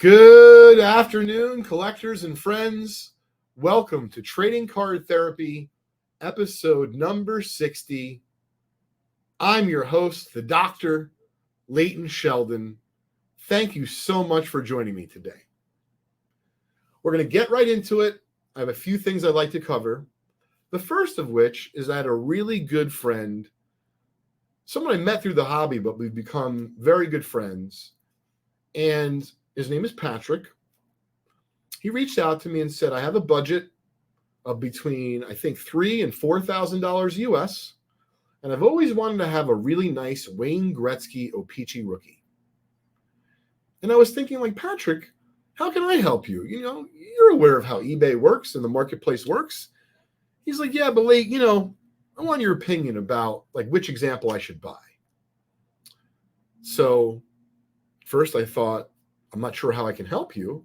Good afternoon, collectors and friends. Welcome to Trading Card Therapy, episode number 60. I'm your host, the Dr. Leighton Sheldon. Thank you so much for joining me today. We're going to get right into it. I have a few things I'd like to cover. The first of which is I had a really good friend, someone I met through the hobby, but we've become very good friends. And his name is Patrick. He reached out to me and said, I have a budget of between, I think, $3,000 and $4,000 US. And I've always wanted to have a really nice Wayne Gretzky O-Pee-Chee rookie. And I was thinking, like, Patrick, how can I help you? You know, you're aware of how eBay works and the marketplace works. He's like, yeah, but Lee, I want your opinion about, like, which example I should buy. So first I thought, I'm not sure how I can help you.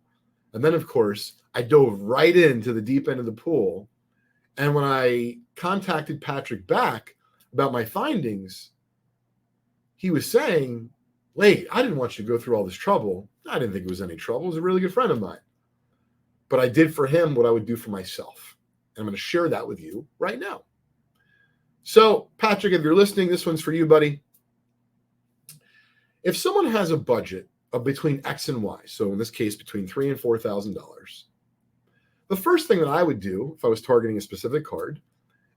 And then, of course, I dove right into the deep end of the pool. And when I contacted Patrick back about my findings, he was saying, Lee, I didn't want you to go through all this trouble. I didn't think it was any trouble. He was a really good friend of mine. But I did for him what I would do for myself. And I'm going to share that with you right now. So, Patrick, if you're listening, this one's for you, buddy. If someone has a budget of between X and Y, so in this case, between $3,000 and $4,000, the first thing that I would do if I was targeting a specific card,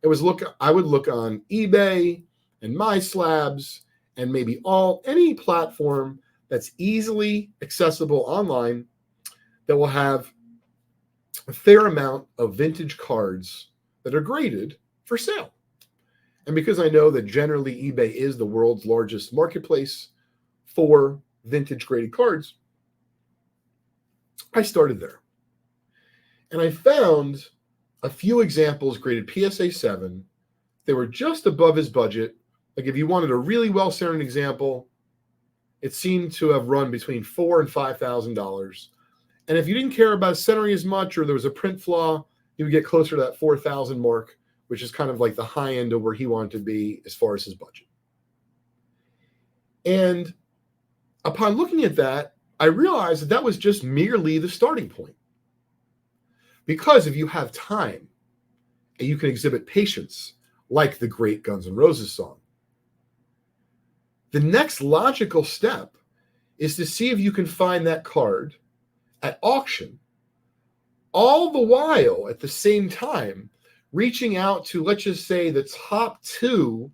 I would look on eBay and MySlabs and maybe any platform that's easily accessible online that will have a fair amount of vintage cards that are graded for sale. And because I know that generally eBay is the world's largest marketplace for vintage graded cards, I started there. And I found a few examples graded PSA 7. They were just above his budget. Like if you wanted a really well-centered example, it seemed to have run between $4,000 and $5,000. And if you didn't care about centering as much or there was a print flaw, you would get closer to that 4,000 mark, which is kind of like the high end of where he wanted to be as far as his budget. And upon looking at that, I realized that was just merely the starting point. Because if you have time and you can exhibit patience, like the great Guns N' Roses song, the next logical step is to see if you can find that card at auction, all the while at the same time reaching out to, let's just say, the top 2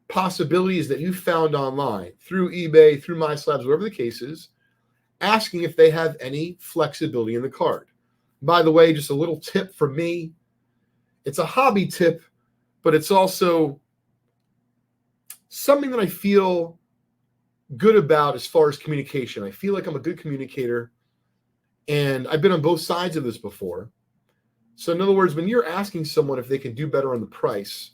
possibilities that you found online through eBay, through MySlabs, whatever the case is, asking if they have any flexibility in the card. By the way, just a little tip from me. It's a hobby tip, but it's also something that I feel good about as far as communication. I feel like I'm a good communicator, and I've been on both sides of this before. So in other words, when you're asking someone if they can do better on the price,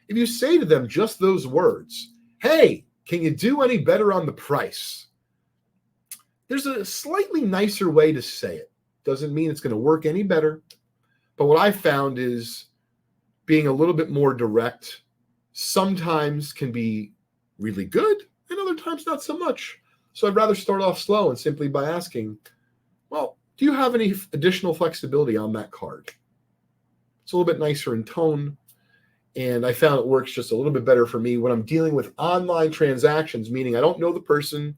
if you say to them just those words, hey, can you do any better on the price? There's a slightly nicer way to say it. Doesn't mean it's going to work any better. But what I found is being a little bit more direct sometimes can be really good and other times not so much. So I'd rather start off slow and simply by asking, well, do you have any additional flexibility on that card? It's a little bit nicer in tone. And I found it works just a little bit better for me when I'm dealing with online transactions, meaning I don't know the person,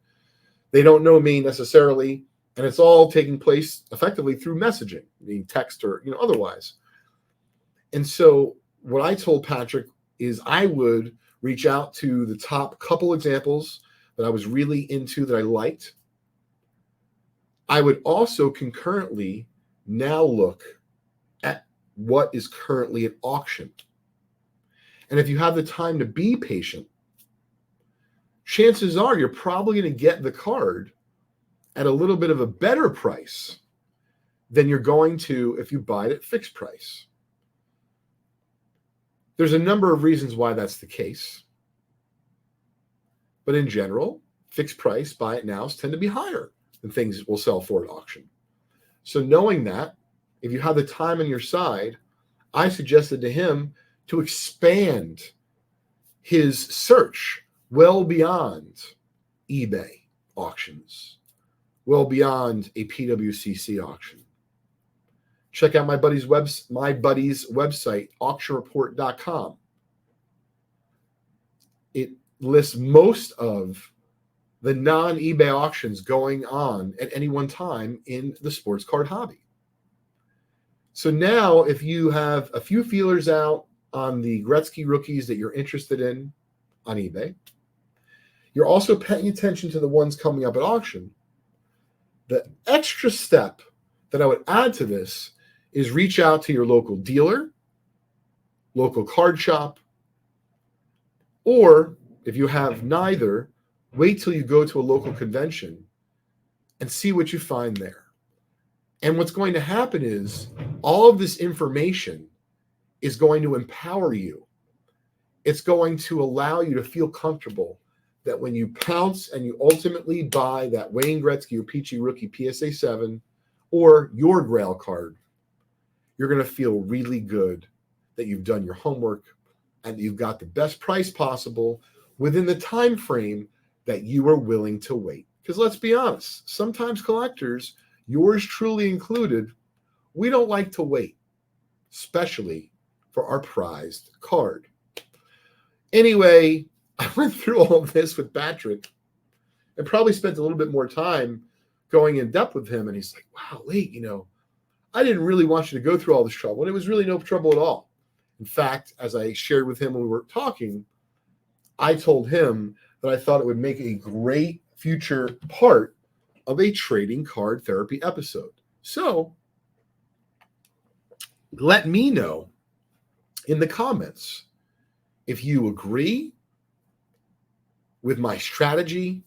they don't know me necessarily, and it's all taking place effectively through messaging, meaning text or otherwise. And so what I told Patrick is I would reach out to the top couple examples that I was really into, that I liked. I would also concurrently now look at what is currently at auction. And if you have the time to be patient, chances are you're probably going to get the card at a little bit of a better price than you're going to if you buy it at fixed price. There's a number of reasons why that's the case. But in general, fixed price, buy it nows tend to be higher than things will sell for at auction. So knowing that, if you have the time on your side, I suggested to him to expand his search well beyond eBay auctions, well beyond a PWCC auction. Check out my buddy's website, auctionreport.com. It lists most of the non-eBay auctions going on at any one time in the sports card hobby. So now if you have a few feelers out on the Gretzky rookies that you're interested in on eBay, you're also paying attention to the ones coming up at auction. The extra step that I would add to this is reach out to your local dealer, local card shop, or if you have neither, wait till you go to a local convention and see what you find there. And what's going to happen is all of this information is going to empower you. It's going to allow you to feel comfortable that when you pounce and you ultimately buy that Wayne Gretzky or Peachy Rookie PSA 7 or your Grail card, you're going to feel really good that you've done your homework and you've got the best price possible within the time frame that you are willing to wait. Because let's be honest, sometimes collectors, yours truly included, we don't like to wait, especially for our prized card. Anyway, I went through all of this with Patrick and probably spent a little bit more time going in depth with him. And he's like, wow, Leighton, I didn't really want you to go through all this trouble. And it was really no trouble at all. In fact, as I shared with him when we were talking, I told him that I thought it would make a great future part of a trading card therapy episode. So let me know in the comments if you agree with my strategy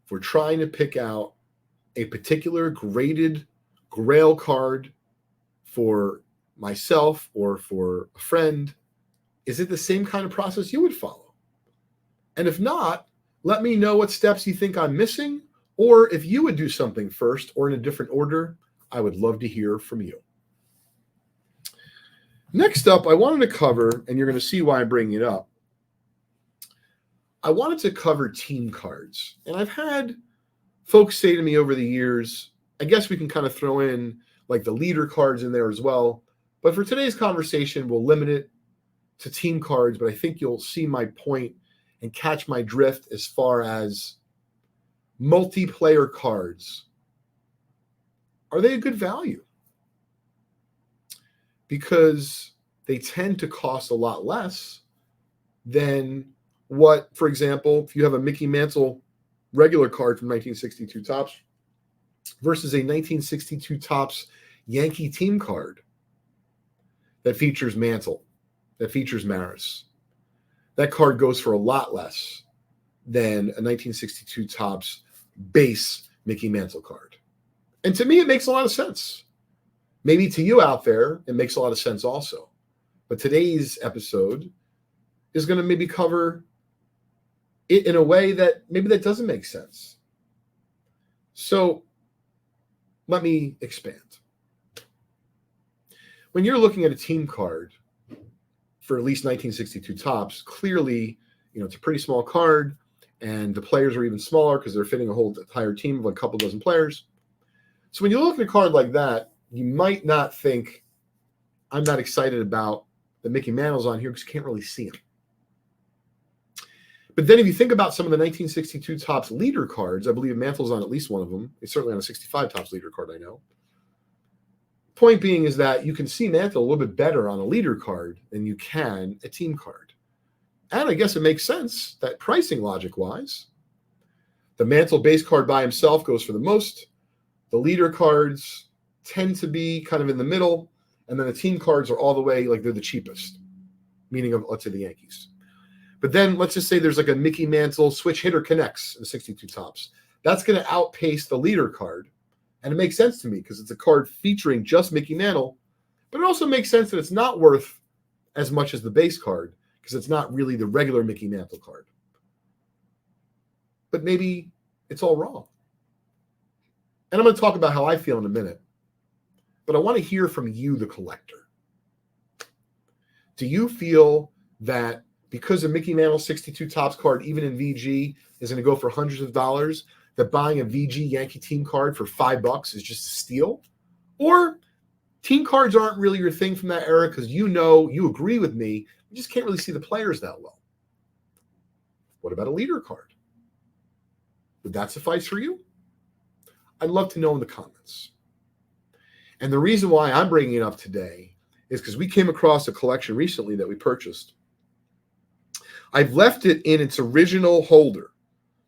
for trying to pick out a particular graded Grail card for myself or for a friend. Is it the same kind of process you would follow? And if not, let me know what steps you think I'm missing, or if you would do something first or in a different order. I would love to hear from you. Next up, I wanted to cover, and you're going to see why I'm bringing it up, I wanted to cover team cards. And I've had folks say to me over the years, I guess we can kind of throw in like the leader cards in there as well. But for today's conversation, we'll limit it to team cards. But I think you'll see my point and catch my drift as far as multiplayer cards. Are they a good value? Because they tend to cost a lot less than what, for example, if you have a Mickey Mantle regular card from 1962 Topps versus a 1962 Topps Yankee team card that features Mantle, that features Maris. That card goes for a lot less than a 1962 Topps base Mickey Mantle card. And to me, it makes a lot of sense. Maybe to you out there, it makes a lot of sense also. But today's episode is going to maybe cover it in a way that maybe that doesn't make sense. So let me expand. When you're looking at a team card for at least 1962 Topps, clearly, it's a pretty small card, and the players are even smaller because they're fitting a whole entire team of a couple dozen players. So when you look at a card like that, you might not think, I'm not excited about the Mickey Mantles on here because you can't really see them. But then if you think about some of the 1962 Topps leader cards, I believe Mantle's on at least one of them. It's certainly on a 65 Topps leader card, I know. Point being is that you can see Mantle a little bit better on a leader card than you can a team card. And I guess it makes sense that pricing logic-wise, the Mantle base card by himself goes for the most. The leader cards tend to be kind of in the middle, and then the team cards are all the way, like they're the cheapest, meaning of, let's say, the Yankees. But then let's just say there's like a Mickey Mantle switch hitter connects in the 62 Topps. That's going to outpace the leader card. And it makes sense to me because it's a card featuring just Mickey Mantle. But it also makes sense that it's not worth as much as the base card because it's not really the regular Mickey Mantle card. But maybe it's all wrong. And I'm going to talk about how I feel in a minute. But I want to hear from you, the collector. Do you feel that because a Mickey Mantle 62 Topps card, even in VG, is going to go for hundreds of dollars, that buying a VG Yankee team card for $5 is just a steal? Or team cards aren't really your thing from that era because you agree with me, you just can't really see the players that well. What about a leader card? Would that suffice for you? I'd love to know in the comments. And the reason why I'm bringing it up today is because we came across a collection recently that we purchased. I've left it in its original holder.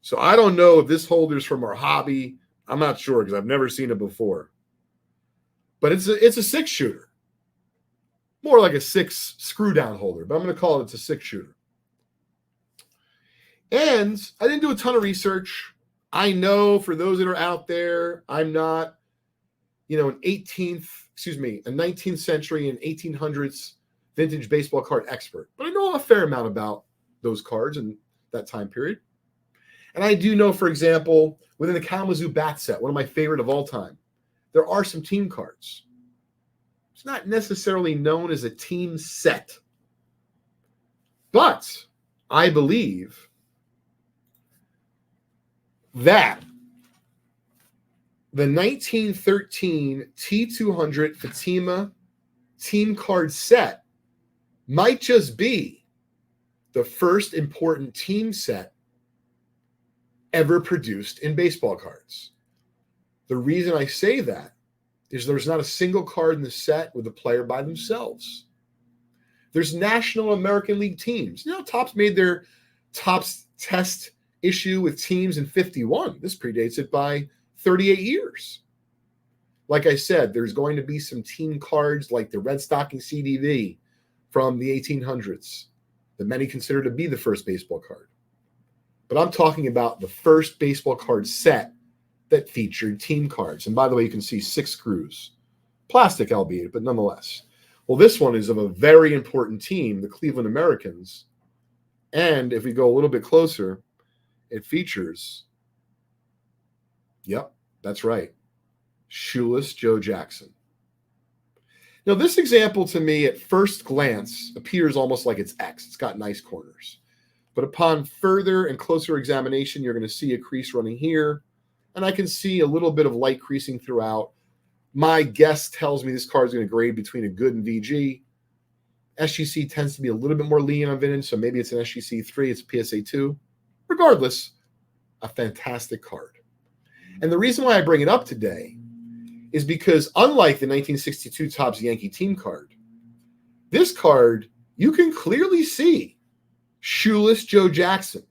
So I don't know if this holder is from our hobby. I'm not sure because I've never seen it before. But it's a 6-shooter. More like a 6 screw down holder, but I'm going to call it a 6-shooter. And I didn't do a ton of research. I know for those that are out there, I'm not, a 19th century and 1800s vintage baseball card expert, but I know a fair amount about those cards in that time period. And I do know, for example, within the Kalamazoo bat set, one of my favorite of all time, there are some team cards. It's not necessarily known as a team set, but I believe that the 1913 T200 Fatima team card set might just be the first important team set ever produced in baseball cards. The reason I say that is there's not a single card in the set with a player by themselves. There's National American League teams. Topps made their Topps test issue with teams in 51. This predates it by 38 years. Like I said, there's going to be some team cards like the Red Stocking CDV from the 1800s that many consider to be the first baseball card. But I'm talking about the first baseball card set that featured team cards. And by the way, you can see 6 screws. Plastic, albeit, but nonetheless. Well, this one is of a very important team, the Cleveland Americans. And if we go a little bit closer, it features, yep, that's right, Shoeless Joe Jackson. Now, this example to me at first glance appears almost like it's X. It's got nice corners. But upon further and closer examination, you're going to see a crease running here. And I can see a little bit of light creasing throughout. My guess tells me this card is going to grade between a good and VG. SGC tends to be a little bit more lenient on vintage, so maybe it's an SGC 3, it's a PSA 2. Regardless, a fantastic card. And the reason why I bring it up today is because unlike the 1962 Topps Yankee team card, this card, you can clearly see Shoeless Joe Jackson.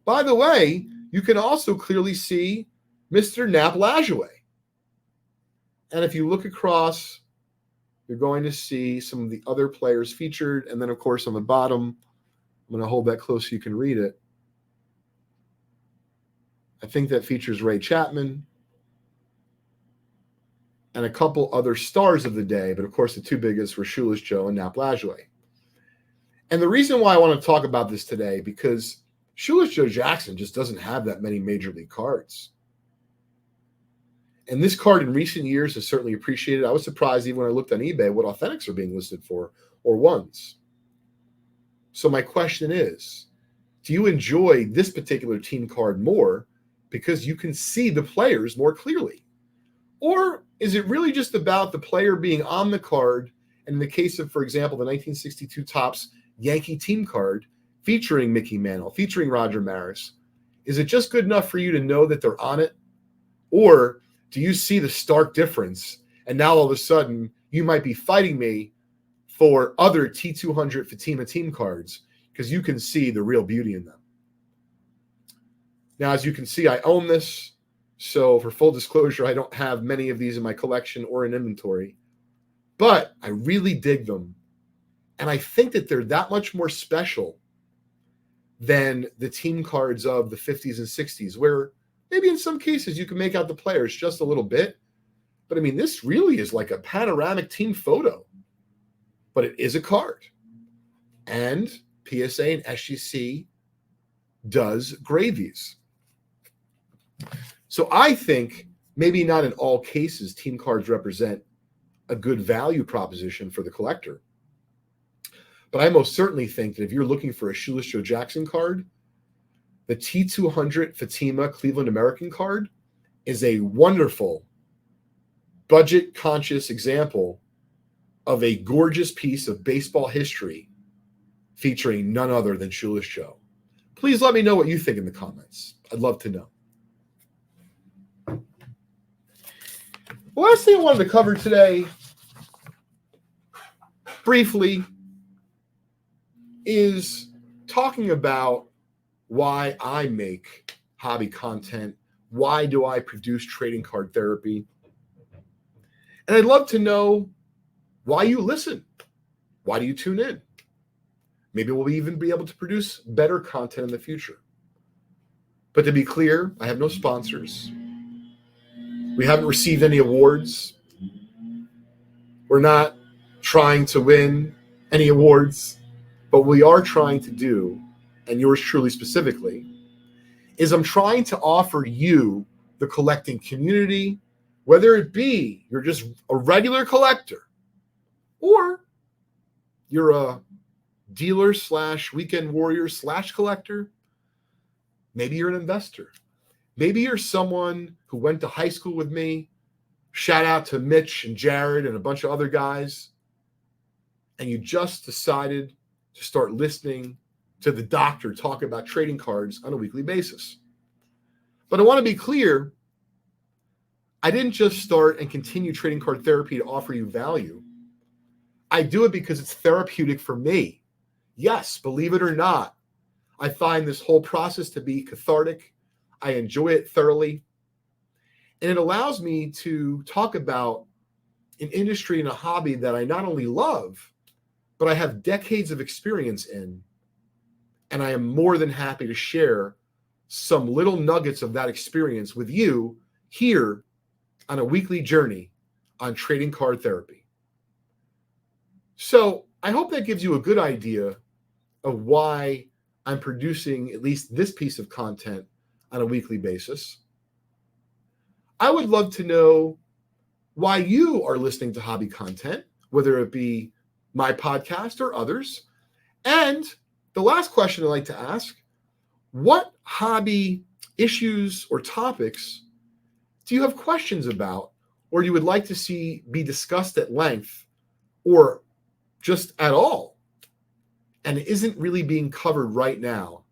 By the way, you can also clearly see Mr. Nap Lajoie. And if you look across, you're going to see some of the other players featured. And then, of course, on the bottom, I'm going to hold that close so you can read it. I think that features Ray Chapman and a couple other stars of the day. But, of course, the two biggest were Shoeless Joe and Nap Lajoie. And the reason why I want to talk about this today, because Shoeless Joe Jackson just doesn't have that many major league cards. And this card in recent years has certainly appreciated. I was surprised even when I looked on eBay what authentics are being listed for, or ones. So my question is, do you enjoy this particular team card more because you can see the players more clearly? Or is it really just about the player being on the card? And in the case of, for example, the 1962 Topps Yankee team card featuring Mickey Mantle, featuring Roger Maris, is it just good enough for you to know that they're on it? Or do you see the stark difference? And now all of a sudden, you might be fighting me for other T200 Fatima team cards because you can see the real beauty in them. Now, as you can see, I own this. So for full disclosure, I don't have many of these in my collection or in inventory. But I really dig them. And I think that they're that much more special than the team cards of the 50s and 60s, where maybe in some cases you can make out the players just a little bit. But I mean, this really is like a panoramic team photo. But it is a card. And PSA and SGC does grade these. So I think maybe not in all cases team cards represent a good value proposition for the collector. But I most certainly think that if you're looking for a Shoeless Joe Jackson card, the T200 Fatima Cleveland American card is a wonderful, budget-conscious example of a gorgeous piece of baseball history featuring none other than Shoeless Joe. Please let me know what you think in the comments. I'd love to know. The last thing I wanted to cover today, briefly, is talking about why I make hobby content. Why do I produce trading card therapy? And I'd love to know why you listen. Why do you tune in? Maybe we'll even be able to produce better content in the future. But to be clear, I have no sponsors. We haven't received any awards. We're not trying to win any awards. But what we are trying to do, and yours truly specifically, is I'm trying to offer you, the collecting community, whether it be you're just a regular collector or you're a dealer / weekend warrior / collector. Maybe you're an investor. Maybe you're someone who went to high school with me. Shout out to Mitch and Jared and a bunch of other guys. And you just decided to start listening to the doctor talk about trading cards on a weekly basis. But I want to be clear. I didn't just start and continue trading card therapy to offer you value. I do it because it's therapeutic for me. Yes, believe it or not, I find this whole process to be cathartic. I enjoy it thoroughly. And it allows me to talk about an industry and a hobby that I not only love, but I have decades of experience in. And I am more than happy to share some little nuggets of that experience with you here on a weekly journey on trading card therapy. So I hope that gives you a good idea of why I'm producing at least this piece of content on a weekly basis. I would love to know why you are listening to hobby content, whether it be my podcast or others. And the last question I'd like to ask, what hobby issues or topics do you have questions about, or you would like to see be discussed at length, or just at all, and it isn't really being covered right now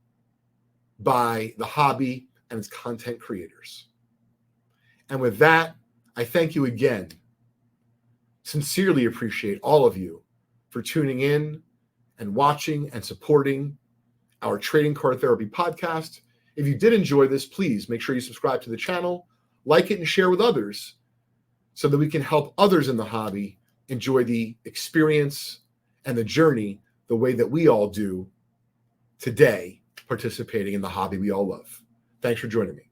by the hobby and its content creators? And with that, I thank you again. Sincerely appreciate all of you for tuning in and watching and supporting our Trading Card Therapy podcast. If you did enjoy this, please make sure you subscribe to the channel, like it, and share with others so that we can help others in the hobby enjoy the experience and the journey the way that we all do today, participating in the hobby we all love. Thanks for joining me.